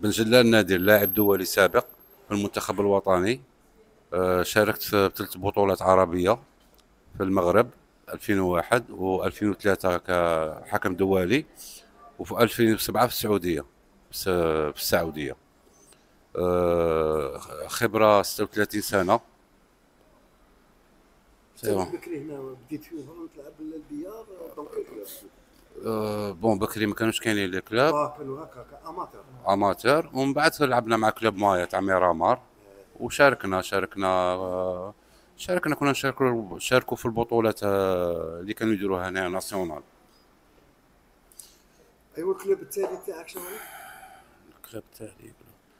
بن جلال نادر لاعب دولي سابق في المنتخب الوطني. شاركت في ثلاث بطولات عربية في المغرب 2001 و2003 كحكم دولي، وفي 2007 في السعودية، في السعودية. خبرة 36 سنة. انت من بكري هنا بديت فيهم تلعب البيار دونك كلوب. بون بكري ما كانوش كاينين لي كلاب كانوا هكا اماتور. اماتور، ومن بعد لعبنا مع كلوب مايا تاع ميرامار، وشاركنا كنا نشاركوا في البطولات اللي كانوا يديروها هنا ناسيونال. ايوا الكلوب التالي تاعك شنو هو؟ الكلوب تاعي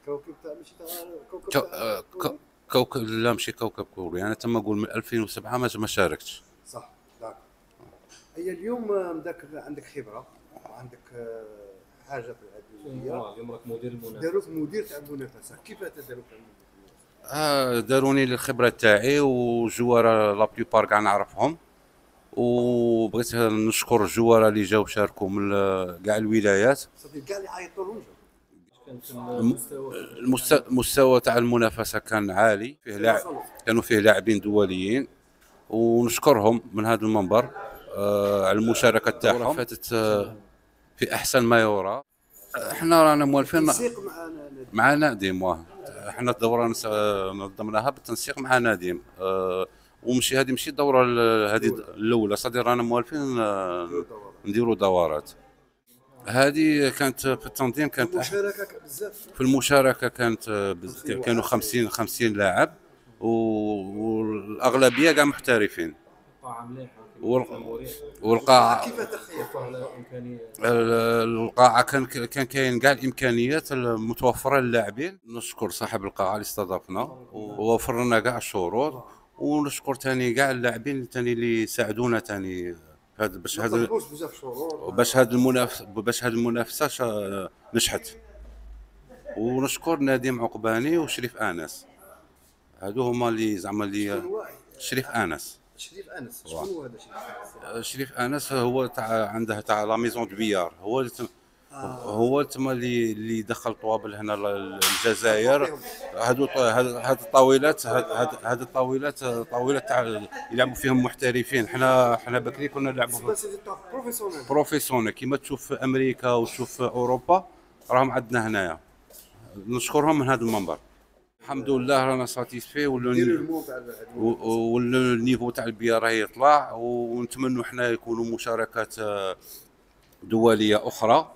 كوكب تاع ماشي تاع كوكب كو... تاع كوري؟ كوكب، لا ماشي كوكب كوري. انا تما نقول من 2007 ما شاركتش. صح داك. هي اليوم عندك خبره وعندك حاجه في هذه الدنيا. اليوم راك مدير المنافسه. داروك مدير تاع المنافسه، كيف داروك داروني للخبره تاعي، وجوار لا بليبار كاع نعرفهم، وبغيت نشكر الجوار اللي جاو شاركوا من كاع الولايات. صافي كاع اللي عيطوا لهم جاو. كانت المستوى المستوى تاع المنافسه كان عالي، كانوا فيه لاعبين دوليين، ونشكرهم من هذا المنبر على المشاركه تاعهم. فاتت في احسن ما يرام. احنا رانا موالفين تنسيق مع نادم. احنا الدوره نظمناها بالتنسيق مع نادم. ومشي هذه ماشي الدوره هذه الاولى، صدير رانا موالفين نديروا دورات. هذه كانت في التنظيم، كانت المشاركه بزاف. في المشاركه كانوا 50 لاعب، والاغلبيه كاع محترفين. قاعه مليحه والقاعه كيف تخيل على امكانيه. القاعه كان كاين كاع الامكانيات المتوفره للاعبين. نشكر صاحب القاعه اللي استضافنا ووفر لنا كاع الشروط، ونشكر ثاني كاع اللاعبين ثاني اللي ساعدونا ثاني باش هذا المنافسه نجحت. ونشكر نديم عقباني وشريف انس، هادو هما اللي زعما اللي شريف انس. شريف انس شكون هو هذا شريف انس هو عنده تاع لا ميزون دو بيار، هو تما اللي دخل طوابل هنا الجزائر. هاد الطاولات طاولات تاع يلعبوا فيهم محترفين. حنا بكري كنا نلعبوا بروفيسيونيل كيما تشوف في امريكا وتشوف في اوروبا، راهم عندنا هنايا. نشكرهم من هذا المنبر. الحمد لله رانا ساتيسفي، والنيفو تاع البيئه راه يطلع، ونتمنوا حنا يكونوا مشاركات دوليه اخرى.